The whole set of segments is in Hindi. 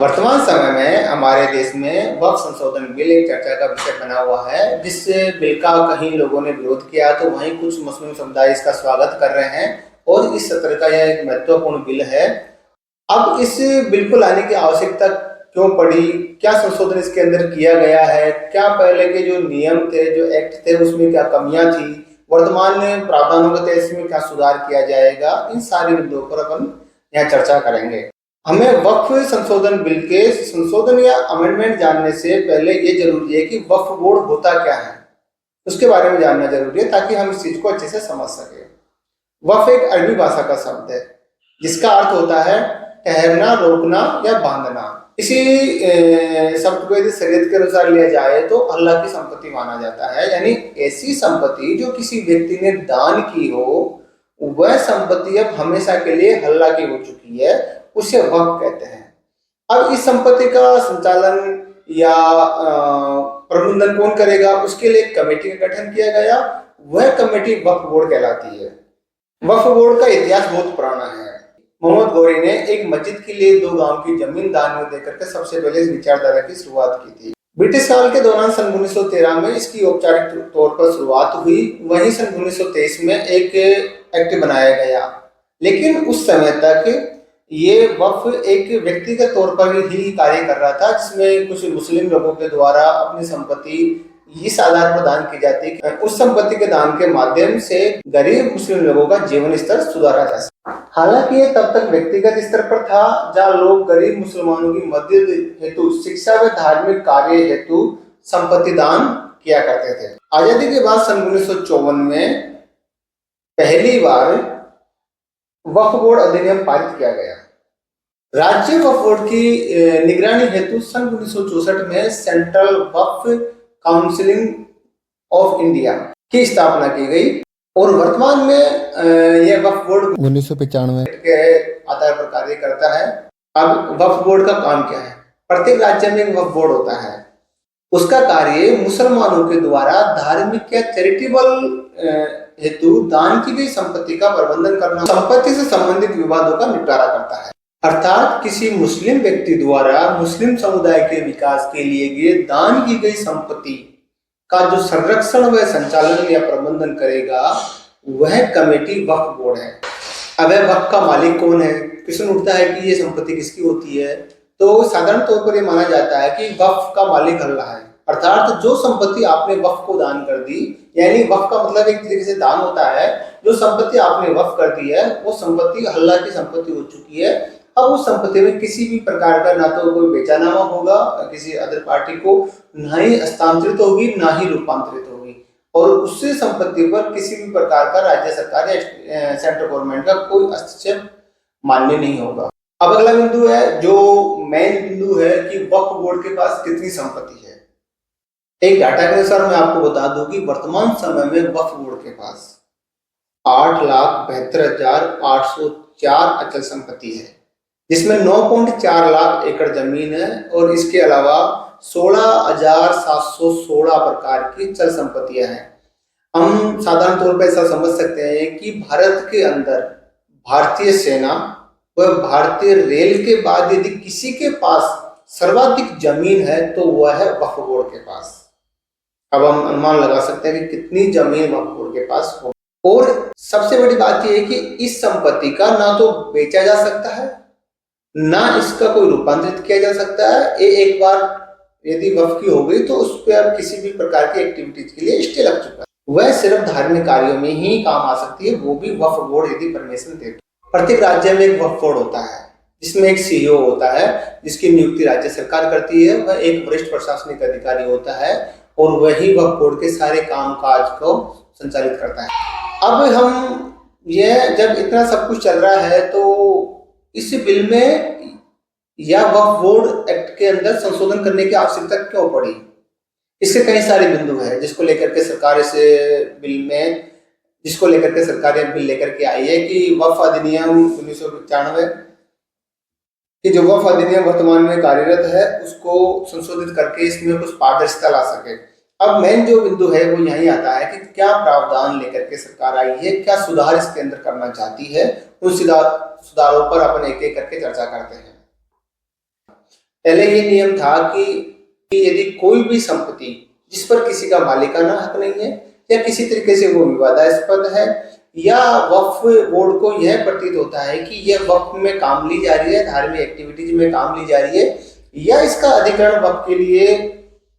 वर्तमान समय में हमारे देश में वक्फ संशोधन बिल एक चर्चा का विषय बना हुआ है, जिस बिल का कहीं लोगों ने विरोध किया तो वहीं कुछ मुस्लिम समुदाय इसका स्वागत कर रहे हैं और इस सत्र का यह एक महत्वपूर्ण बिल है। अब इस बिल को लाने की आवश्यकता क्यों पड़ी, क्या संशोधन इसके अंदर किया गया है, क्या पहले के जो नियम थे, जो एक्ट थे, उसमें क्या कमियां थी, वर्तमान प्रावधानों के तहत इसमें क्या सुधार किया जाएगा, इन सारी मुद्दों पर अपन यहाँ चर्चा करेंगे। हमें वक्फ संशोधन बिल के संशोधन या अमेंडमेंट जानने से पहले ये जरूरी है कि वक्फ बोर्ड होता क्या है, उसके बारे में जानना जरूरी है ताकि हम इस चीज को अच्छे से समझ सके। वक्फ एक अरबी भाषा का शब्द है जिसका अर्थ होता है ठहरना, रोकना या बांधना। इसी शब्द को यदि शरीयत के अनुसार लिया जाए तो अल्लाह की संपत्ति माना जाता है, यानी ऐसी संपत्ति जो किसी व्यक्ति ने दान की हो, वह संपत्ति अब हमेशा के लिए अल्लाह की हो चुकी है, उसे वक्फ कहते हैं। अब इस संपत्ति का संचालन या प्रबंधन कौन करेगा, उसके लिए एक कमेटी का गठन किया गया। वह कमेटी वक्फ बोर्ड कहलाती है। वक्फ बोर्ड का इतिहास बहुत पुराना है। मोहम्मद गौरी ने एक मस्जिद के लिए 2 गांव की जमीन दान में देकर के सबसे पहले इस विचारधारा की शुरुआत की थी। ब्रिटिश काल के दौरान सन 1913 में इसकी औपचारिक तौर पर शुरुआत हुई। वहीं सन 1923 में एक एक्ट बनाया गया, लेकिन उस समय तक ये वक्फ एक व्यक्तिगत तौर पर ही कार्य कर रहा था, जिसमें कुछ मुस्लिम लोगों के द्वारा अपनी संपत्ति इस आधार पर दान की जाती है उस संपत्ति के दान के माध्यम से गरीब मुस्लिम लोगों का जीवन स्तर सुधारा जा सके। हालांकि ये तब तक व्यक्तिगत स्तर पर था, जहां लोग गरीब मुसलमानों की मदद हेतु, शिक्षा व धार्मिक कार्य हेतु संपत्ति दान किया करते थे। आजादी के बाद सन 1954 में पहली बार वक्फ बोर्ड अधिनियम पारित किया गया। राज्य वक्फ बोर्ड की निगरानी हेतु सन 1964 में central Waqf council of India की स्थापना की गई और वर्तमान में यह वक्फ बोर्ड 1995 के आधार पर कार्य करता है। अब वक्फ बोर्ड का काम क्या है? प्रत्येक राज्य में एक वक्फ बोर्ड होता है। उसका कार्य मुसलमानों के द्वारा धार्मिक या चैरिटेबल हेतु दान की गई संपत्ति का प्रबंधन करना, संपत्ति से संबंधित विवादों का निपटारा करता है। अर्थात किसी मुस्लिम व्यक्ति द्वारा मुस्लिम समुदाय के विकास के लिए गए दान की गई संपत्ति का जो संरक्षण व संचालन या प्रबंधन करेगा, वह कमेटी वक्फ बोर्ड है। अब वक्फ का मालिक कौन है? प्रश्न उठता है कि ये संपत्ति किसकी होती है। तो साधारण तौर पर यह माना जाता है कि वक्फ का मालिक अल्लाह है। अर्थात जो संपत्ति आपने वक्फ को दान कर दी, यानी वक्फ का मतलब एक तरीके से दान होता है, जो संपत्ति आपने वक्फ कर दी है वो संपत्ति अल्लाह की संपत्ति हो चुकी है। अब उस संपत्ति में किसी भी प्रकार का ना तो कोई बेचानामा होगा किसी अदर पार्टी को, ना ही हस्तांतरित होगी, ना ही रूपांतरित होगी, और उससे संपत्ति पर किसी भी प्रकार का राज्य सरकार या सेंट्रल गवर्नमेंट का कोई हस्तक्षेप मान्य नहीं होगा। अब अगला बिंदु है, जो मेन बिंदु है कि वक्फ बोर्ड के पास कितनी संपत्ति है। एक डाटा के अनुसार मैं आपको बता दूं कि वर्तमान समय में वक्फ बोर्ड के पास 8,72,804 अचल संपत्ति है, जिसमें 9.4 लाख एकड़ जमीन है और इसके अलावा 16,716 प्रकार की चल संपत्तियां हैं। हम साधारण तौर पर ऐसा समझ सकते हैं कि भारत के अंदर भारतीय सेना व भारतीय रेल के बाद यदि किसी के पास सर्वाधिक जमीन है तो वह है वक्फ बोर्ड के पास। अब हम अनुमान लगा सकते हैं कि कितनी जमीन वक्फ बोर्ड के पास हो। और सबसे बड़ी बात यह है कि इस संपत्ति का ना तो बेचा जा सकता है, ना इसका कोई रूपांतरित किया जा सकता है। एक बार यदि वक्फ की हो गई तो उस पर अब किसी भी प्रकार की एक्टिविटीज के लिए स्टे लग चुका है। वह सिर्फ धार्मिक कार्यों में ही काम आ सकती है, वो भी वक्फ बोर्ड यदि परमिशन दे। प्रत्येक राज्य में एक वक्फ बोर्ड होता है जिसमें एक सीईओ होता है, जिसकी नियुक्ति राज्य सरकार करती है। वह एक वरिष्ठ प्रशासनिक अधिकारी होता है और वही वक्फ बोर्ड के सारे कामकाज को संचालित करता है। अब हम यह जब इतना सब कुछ चल रहा है तो इस बिल में या वक्फ बोर्ड एक्ट के अंदर संशोधन करने की आवश्यकता क्यों पड़ी? इसके कई सारे बिंदु हैं जिसको लेकर के सरकार बिल लेकर के आई है कि वक्फ अधिनियम 1995 कि जो वक्फ अधिनियम वर्तमान में कार्यरत है उसको संशोधित करके इसमें कुछ पारदर्शिता ला सके। अब मेन जो बिंदु है वो यही आता है कि क्या प्रावधान लेकर के सरकार आई है, क्या सुधार इसके अंदर करना चाहती है। उन सुधारों पर अपन एक एक करके चर्चा करते हैं। पहले ये नियम था कि यदि कोई भी संपत्ति जिस पर किसी का मालिकाना हक नहीं है या किसी तरीके से वो विवादास्पद है या वक्फ बोर्ड को यह प्रतीत होता है कि यह वक्फ में काम ली जा रही है, धार्मिक एक्टिविटीज में काम ली जा रही है या इसका अधिग्रहण वक्फ के लिए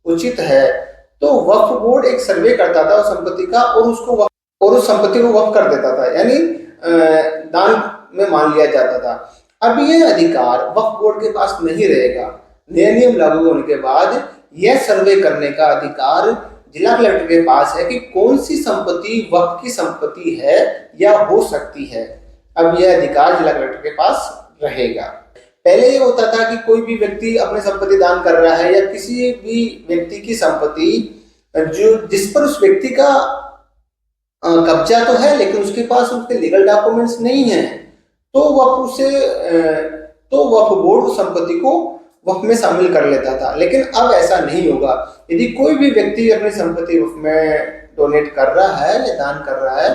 उचित है, तो वक्फ बोर्ड एक सर्वे करता था उस संपत्ति का और उस संपत्ति को वक्फ कर देता था, यानी दान में मान लिया जाता था। अब यह अधिकार वक्फ बोर्ड के पास नहीं रहेगा। नए नियम लागू होने के बाद यह सर्वे करने का अधिकार जिला कलेक्टर के पास है कि कौन सी संपत्ति वक्फ की संपत्ति है या हो सकती है। अब यह अधिकार जिला कलेक्टर के पास रहेगा। पहले ये होता था कि कोई भी व्यक्ति अपनी संपत्ति दान कर रहा है या किसी भी व्यक्ति की संपत्ति जो जिस पर उस व्यक्ति का कब्जा तो है लेकिन उसके पास उसके लीगल डॉक्यूमेंट्स नहीं है, तो वक्फ बोर्ड उस संपत्ति को वक्फ में शामिल कर लेता था। लेकिन अब ऐसा नहीं होगा। यदि कोई भी व्यक्ति अपनी संपत्ति वक्फ में डोनेट कर रहा है या दान कर रहा है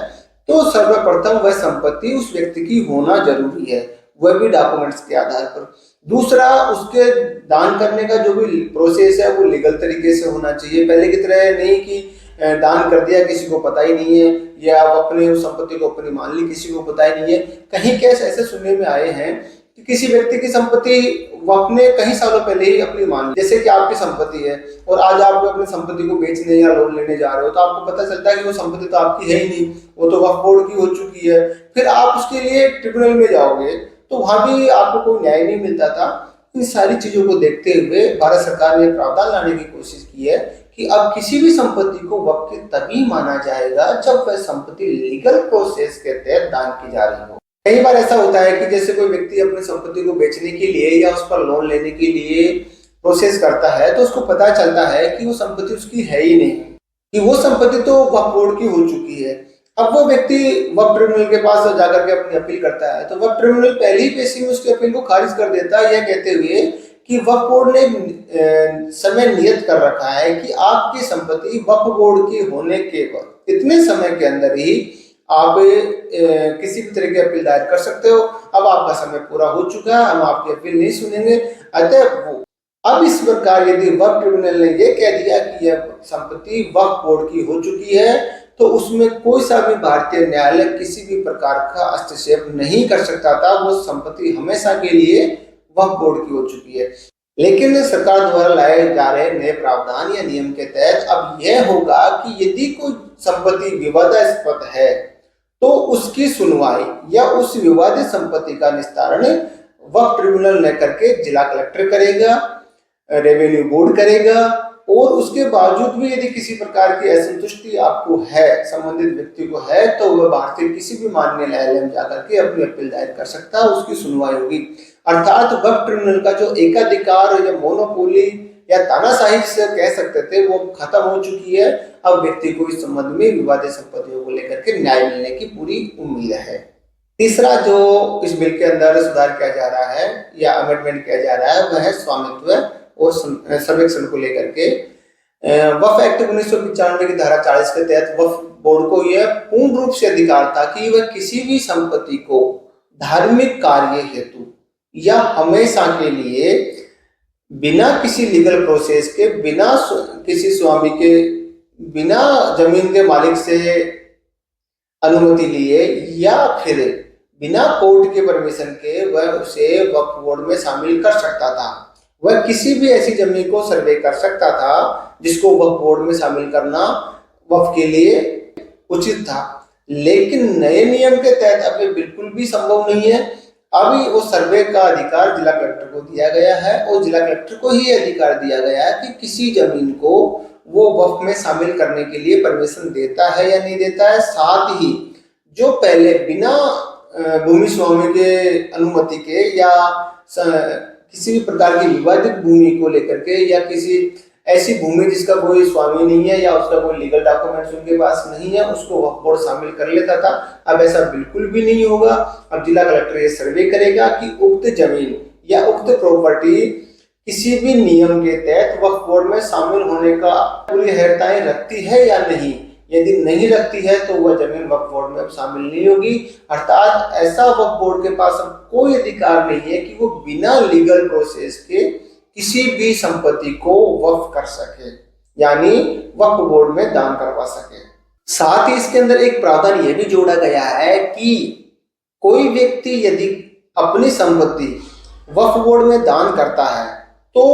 तो सर्वप्रथम वह संपत्ति उस व्यक्ति की होना जरूरी है, वह भी डॉक्यूमेंट्स के आधार पर। दूसरा, उसके दान करने का जो भी प्रोसेस है वो लीगल तरीके से होना चाहिए। पहले की तरह नहीं कि दान कर दिया किसी को पता ही नहीं है या अपने उस संपत्ति को अपनी मान ली किसी को पता ही नहीं है। कहीं केस ऐसे सुनने में आए हैं कि किसी व्यक्ति की संपत्ति वो अपने कई सालों पहले ही अपनी मान ली, जैसे कि आपकी संपत्ति है और आज आप अपनी संपत्ति को बेचने या लोन लेने जा रहे हो तो आपको पता चलता है कि वो संपत्ति तो आपकी है ही नहीं, वो तो वक्फ बोर्ड की हो चुकी है। फिर आप उसके लिए ट्रिब्यूनल में जाओगे तो वहां भी आपको कोई न्याय नहीं मिलता था। इन सारी चीजों को देखते हुए भारत सरकार ने प्रावधान लाने की कोशिश की है कि अब किसी भी संपत्ति को वक्फ की तभी माना जाएगा जब वह संपत्ति लीगल प्रोसेस के तहत दान की जा रही हो। कई बार ऐसा होता है कि जैसे कोई व्यक्ति अपनी संपत्ति को बेचने के लिए या उस पर लोन लेने के लिए प्रोसेस करता है तो उसको पता चलता है कि वो संपत्ति उसकी है ही नहीं, कि वो संपत्ति तो वक्फ बोर्ड की हो चुकी है। अब वो व्यक्ति वक्फ ट्रिब्यूनल के पास जाकर के अपनी अपील करता है तो वक्फ ट्रिब्यूनल पहली ही पेशी में उसकी अपील को खारिज कर देता है, यह कहते हुए कि वक्फ बोर्ड ने समय नियत कर रखा है कि आपकी संपत्ति वक्फ बोर्ड की होने के बाद इतने समय के अंदर ही आप किसी भी तरह की अपील दायर कर सकते हो। अब आपका समय पूरा हो चुका है, हम आपकी अपील नहीं सुनेंगे। अतः अब इस प्रकार यदि वक्फ ट्रिब्यूनल ने यह कह दिया कि यह संपत्ति वक्फ बोर्ड की हो चुकी है तो उसमें कोई सा भी भारतीय न्यायालय किसी भी प्रकार का हस्तक्षेप नहीं कर सकता था। वो संपत्ति हमेशा के लिए वक्फ बोर्ड की हो चुकी है। लेकिन सरकार द्वारा लाए जा रहे नए प्रावधान या नियम के तहत अब यह होगा कि यदि कोई संपत्ति विवादास्पद है तो उसकी सुनवाई या उस विवादित संपत्ति का निस्तारण वक्फ ट्रिब्यूनल न करके जिला कलेक्टर करेगा, रेवेन्यू बोर्ड करेगा। और उसके बावजूद भी यदि किसी प्रकार की असंतुष्टि आपको है, संबंधित व्यक्ति को है, तो वह भारतीय किसी भी माननीय न्यायालय में जाकर के अपनी अपील दायर कर सकता है, उसकी सुनवाई होगी। अर्थात वक्फ ट्रिब्यूनल का जो एकाधिकार या मोनोपोली या तानाशाही जिसे कह सकते थे वो खत्म हो चुकी है। अब व्यक्ति को इस संबंध में विवादित संपत्तियों को लेकर के न्याय मिलने की पूरी उम्मीद है। तीसरा जो इस बिल के अंदर सुधार किया जा रहा है या अमेंडमेंट किया जा रहा है वह है स्वामित्व और सर्वेक्षण को लेकर के। वक्फ एक्ट 1995 की धारा 40 के तहत वक्फ बोर्ड को यह पूर्ण रूप से अधिकार था कि वह किसी भी संपत्ति को धार्मिक कार्य हेतु या हमेशा के लिए बिना किसी लीगल प्रोसेस के, बिना किसी स्वामी के, बिना जमीन के मालिक से अनुमति लिए या फिर बिना कोर्ट के परमिशन के वह उसे वक्फ बोर्ड में शामिल कर सकता था। वह किसी भी ऐसी जमीन को सर्वे कर सकता था जिसको वक्फ बोर्ड में शामिल करना वक्फ के लिए उचित था। लेकिन नए नियम के तहत अब ये बिल्कुल भी संभव नहीं है। अभी वो सर्वे का अधिकार जिला कलेक्टर को दिया गया है और जिला कलेक्टर को ही अधिकार दिया गया है कि किसी जमीन को वो वक्फ में शामिल करने के लिए परमिशन देता है या नहीं देता है। साथ ही जो पहले बिना भूमि स्वामी के अनुमति के या किसी भी प्रकार की विवादित भूमि को लेकर के या किसी ऐसी भूमि जिसका कोई स्वामी नहीं है या उसका कोई लीगल डॉक्यूमेंट्स उनके पास नहीं है उसको वक्फ बोर्ड शामिल कर लेता था, अब ऐसा बिल्कुल भी नहीं होगा। अब जिला कलेक्टर ये सर्वे करेगा कि उक्त जमीन या उक्त प्रॉपर्टी किसी भी नियम के तहत वक्फ बोर्ड में शामिल होने का पूरी हैरताएं रखती है या नहीं। यदि नहीं रखती है तो वह जमीन वक्फ बोर्ड में अब शामिल नहीं होगी। अर्थात ऐसा वक्फ बोर्ड के पास अब कोई अधिकार नहीं है कि वो बिना लीगल प्रोसेस के किसी भी संपत्ति को वक्फ कर सके, यानी वक्फ बोर्ड में दान करवा सके। साथ ही इसके अंदर एक प्रावधान यह भी जोड़ा गया है कि कोई व्यक्ति यदि अपनी संपत्ति वक्फ बोर्ड में दान करता है तो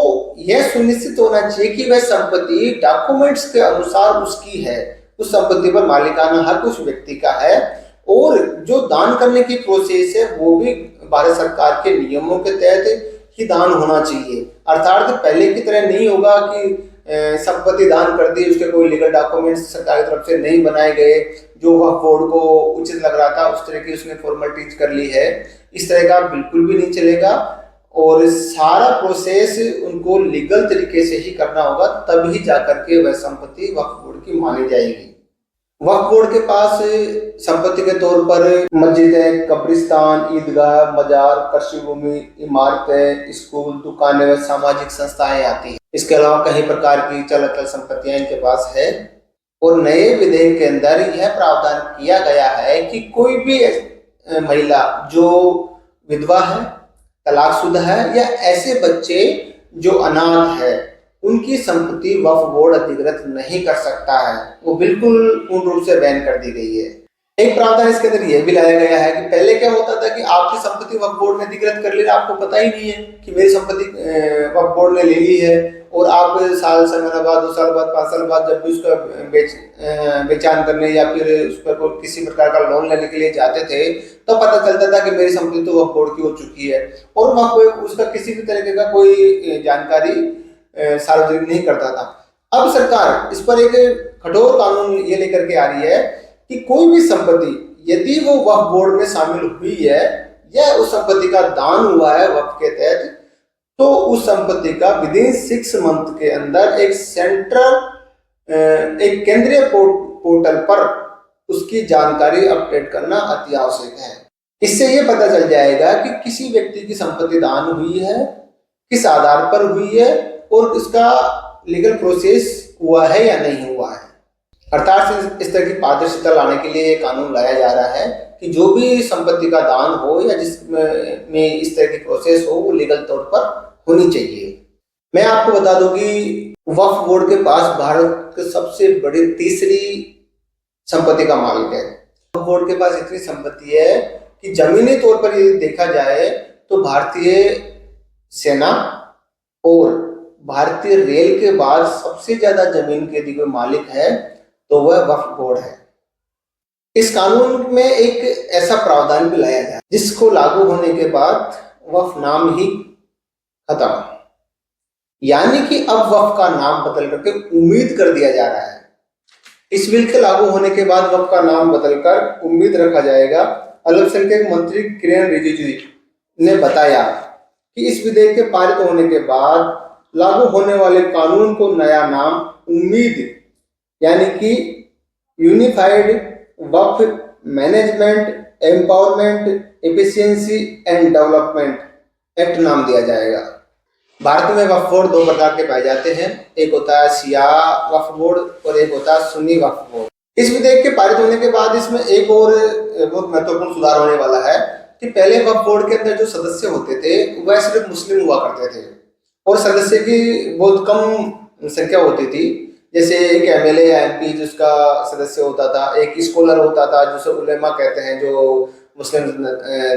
यह सुनिश्चित होना चाहिए कि वह संपत्ति डॉक्यूमेंट्स के अनुसार उसकी है, उस संपत्ति पर मालिकाना हक उस व्यक्ति का है, और जो दान करने की प्रोसेस है वो भी भारत सरकार के नियमों के तहत ही दान होना चाहिए। अर्थात पहले की तरह नहीं होगा कि संपत्ति दान कर दी, उसके कोई लीगल डॉक्यूमेंट्स सरकार की तरफ से नहीं बनाए गए, जो वक्फ बोर्ड को उचित लग रहा था उस तरह की उसने फॉर्मेलिटीज कर ली है, इस तरह का बिल्कुल भी नहीं चलेगा। और सारा प्रोसेस उनको लीगल तरीके से ही करना होगा, तभी जाकर के वह संपत्ति वक्फ बोर्ड की मानी जाएगी। वक्फ बोर्ड के पास संपत्ति के तौर पर मस्जिदें, कब्रिस्तान, ईदगाह, मजार, कृषि भूमि, इमारतें, स्कूल, दुकानें व सामाजिक संस्थाएं आती हैं। इसके अलावा कई प्रकार की चल अचल संपत्तियां इनके पास है। और नए विधेयक के अंदर यह प्रावधान किया गया है कि कोई भी महिला जो विधवा है, तलाकशुदा है, या ऐसे बच्चे जो अनाथ है, उनकी संपत्ति वक्फ बोर्ड अधिकृत नहीं कर सकता है, वो बिल्कुल पूर्ण रूप से बैन कर दी गई है। एक प्रावधान इसके अंदर यह भी लाया गया है कि पहले क्या होता था कि आपकी संपत्ति वक्फ बोर्ड ने अधिकृत कर ली, आपको पता ही नहीं है कि मेरी संपत्ति वक्फ बोर्ड ने ले ली है, और आप साल समय बाद, 2 साल बाद, 5 साल बाद जब भी उसका बेचान करने या फिर उस पर किसी प्रकार का लोन लेने के लिए जाते थे तो पता चलता था कि मेरी संपत्ति तो वक्फ बोर्ड की हो चुकी है, और वह कोई उसका किसी भी तरीके का कोई जानकारी सार्वजनिक नहीं करता था। अब सरकार इस पर एक कठोर कानून ये लेकर के आ रही है कि कोई भी संपत्ति यदि वो वक्फ बोर्ड में शामिल हुई है या उस संपत्ति का दान हुआ है वक्फ के तहत, तो उस संपत्ति का विदिन 6 मंथ के अंदर एक केंद्रीय पोर्टल पर उसकी जानकारी अपडेट करना अति आवश्यक है। इससे ये पता चल जाएगा कि किसी व्यक्ति की संपत्ति दान हुई है, किस आधार पर हुई है, और इसका लीगल प्रोसेस हुआ है या नहीं हुआ है। अर्थात इस तरह की पारदर्शिता लाने के लिए कानून लाया जा रहा है कि जो भी संपत्ति का दान हो या जिसमें इस तरह की प्रोसेस हो वो लीगल तौर पर होनी चाहिए। मैं आपको बता दूं कि वक्फ बोर्ड के पास भारत के सबसे बड़ी तीसरी संपत्ति का मालिक है। वक्फ बोर्ड के पास इतनी संपत्ति है कि जमीनी तौर पर यदि देखा जाए तो भारतीय सेना और भारतीय रेल के बाद सबसे ज्यादा जमीन के यदि कोई मालिक है तो वह वक्फ बोर्ड है। इस कानून में एक ऐसा प्रावधान भी लाया गया जिसको लागू होने के बाद वक्फ नाम ही खत्म, यानी कि अब वक्फ का नाम बदल करके उम्मीद कर दिया जा रहा है। इस बिल के लागू होने के बाद वक्फ का नाम बदलकर उम्मीद रखा जाएगा। अल्पसंख्यक मंत्री किरेन रिजिजू ने बताया कि इस विधेयक के पारित होने के बाद लागू होने वाले कानून को नया नाम उम्मीद यानी कि unified Waqf management empowerment efficiency and development act नाम दिया जाएगा। भारत में वक्फ बोर्ड 2 प्रकार के पाए जाते हैं, एक होता है शिया वक्फ बोर्ड और एक होता है सुन्नी वक्फ बोर्ड। इस विधेयक के पारित होने के बाद इसमें एक और बहुत महत्वपूर्ण सुधार होने वाला है कि पहले वक्फ बोर्ड के अंदर जो सदस्य होते थे वह सिर्फ मुस्लिम हुआ करते थे और सदस्य की बहुत कम संख्या होती थी। जैसे एक एमएलए या एमपी जिसका सदस्य होता था, एक स्कॉलर होता था जिसे उलेमा कहते हैं जो मुस्लिम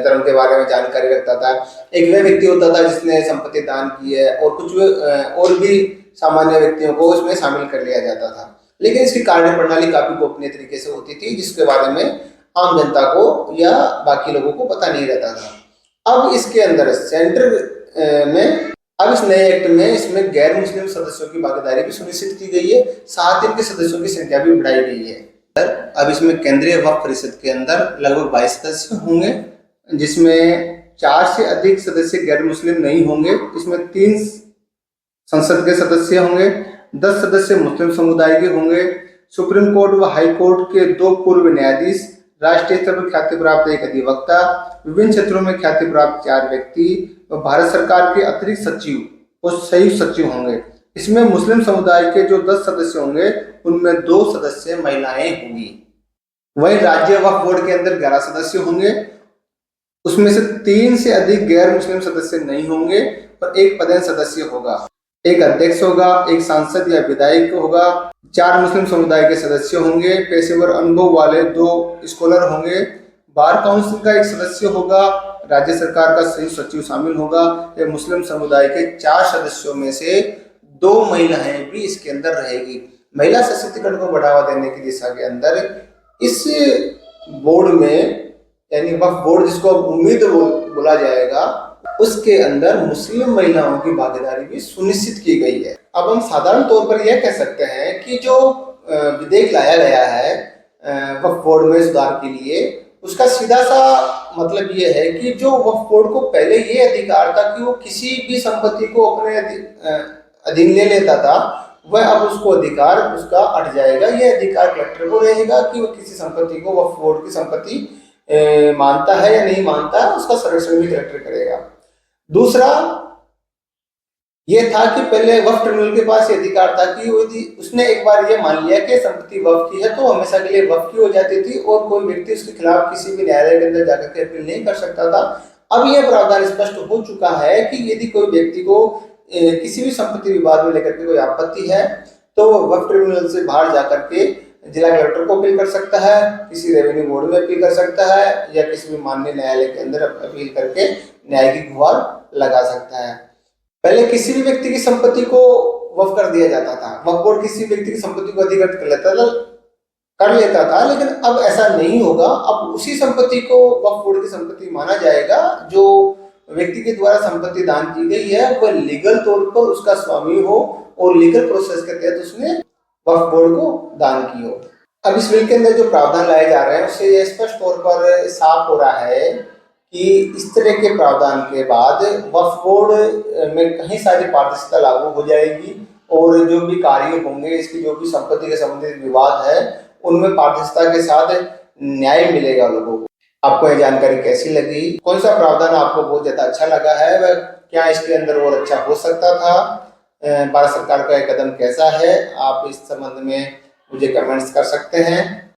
धर्म के बारे में जानकारी रखता था, एक वह व्यक्ति होता था जिसने संपत्ति दान की है, और कुछ और भी सामान्य व्यक्तियों को इसमें शामिल कर लिया जाता था। लेकिन इसकी कार्य प्रणाली काफी गोपनीय तरीके से होती थी जिसके बारे में आम जनता को या बाकी लोगों को पता नहीं रहता था। अब इसके अंदर सेंटर में अब इस नए एक्ट में इसमें गैर मुस्लिम सदस्यों की भागीदारी भी सुनिश्चित की गई है, साथ ही इनके सदस्यों की संख्या भी बढ़ाई गई है। अब इसमें केंद्रीय वक्फ परिषद के अंदर लगभग 22 सदस्य होंगे, जिसमें 4 से अधिक सदस्य गैर मुस्लिम नहीं होंगे। इसमें 3 संसद के सदस्य होंगे, 10 सदस्य मुस्लिम समुदाय के होंगे, सुप्रीम कोर्ट व हाई कोर्ट के 2 पूर्व न्यायाधीश, राष्ट्रीय स्तर पर ख्याति प्राप्त 1 अधिवक्ता, विभिन्न क्षेत्रों में ख्याति प्राप्त 4 व्यक्ति और भारत सरकार के अतिरिक्त सचिव और संयुक्त सचिव होंगे। इसमें मुस्लिम समुदाय के जो 10 सदस्य होंगे उनमें 2 सदस्य महिलाएं होंगी। वहीं राज्य वक्फ बोर्ड के अंदर 11 सदस्य होंगे उसमें से 3 से अधिक गैर मुस्लिम सदस्य नहीं होंगे और एक पदेन सदस्य होगा। एक अध्यक्ष होगा, एक सांसद या विधायक होगा, 4 मुस्लिम समुदाय के सदस्य होंगे, पेशेवर अनुभव वाले 2 स्कॉलर होंगे, बार काउंसिल का एक सदस्य होगा, राज्य सरकार का संयुक्त सचिव शामिल होगा। ये मुस्लिम समुदाय के 4 सदस्यों में से 2 महिलाएं भी इसके अंदर रहेगी। महिला सशक्तिकरण को बढ़ावा देने की दिशा के अंदर इस बोर्ड में, यानी वक्फ बोर्ड जिसको अब उम्मीद बोला जाएगा, उसके अंदर मुस्लिम महिलाओं की भागीदारी भी सुनिश्चित की गई है। अब हम साधारण तौर पर यह कह सकते हैं कि जो विधेयक लाया गया है वक्फ बोर्ड में सुधार के लिए, उसका सीधा सा मतलब ये है कि जो वक्फ बोर्ड को पहले ये अधिकार था कि वो किसी भी संपत्ति को अपने अधीन ले लेता था, वह अब उसको अधिकार उसका हट जाएगा। यह अधिकार कलेक्टर को रहेगा कि वो किसी संपत्ति को वक्फ बोर्ड की संपत्ति मानता है या नहीं मानता है, उसका सर्वेक्षण भी कलेक्टर करेगा। दूसरा ये था कि पहले वक्फ ट्रिब्यूनल के पास ये अधिकार था कि उसने एक बार ये मान लिया कि संपत्ति वक्फ की है तो हमेशा के लिए वक्फ की हो जाती थी और कोई व्यक्ति उसके खिलाफ किसी भी न्यायालय के अंदर जाकर के अपील नहीं कर सकता था। अब यह प्रावधान स्पष्ट हो चुका है कि यदि कोई व्यक्ति को किसी भी संपत्ति विवाद में लेकर के कोई आपत्ति है तो वक्फ ट्रिब्यूनल से बाहर जाकर के जिला कलेक्टर को अपील कर सकता है, किसी रेवेन्यू बोर्ड में अपील कर सकता है या किसी भी माननीय न्यायालय के अंदर अपील करके न्याय की गुहार लगा सकता है। पहले किसी भी व्यक्ति की संपत्ति को वक्फ कर दिया जाता था, वक्फ बोर्ड किसी व्यक्ति की संपत्ति को अधिकृत कर लेता था, लेकिन अब ऐसा नहीं होगा। अब उसी संपत्ति को वक्फ बोर्ड की संपत्ति माना जाएगा जो व्यक्ति के द्वारा संपत्ति दान की गई है, वह लीगल तौर पर उसका स्वामी हो और लीगल प्रोसेस के तहत उसने वक्फ बोर्ड को दान की हो। अब इस बिल के अंदर जो प्रावधान लाए जा रहे हैं उससे यह स्पष्ट तौर पर साफ हो रहा है कि इस तरह के प्रावधान के बाद वक्फ बोर्ड में कहीं सारी पारदर्शिता लागू हो जाएगी और जो भी कार्य होंगे, इसकी जो भी संपत्ति के संबंधित विवाद है, उनमें पारदर्शिता के साथ न्याय मिलेगा लोगों को। आपको यह जानकारी कैसी लगी? कौन सा प्रावधान आपको बहुत ज्यादा अच्छा लगा है? वह क्या इसके अंदर और अच्छा हो सकता था? भारत सरकार का यह कदम कैसा है? आप इस संबंध में मुझे कमेंट्स कर सकते हैं।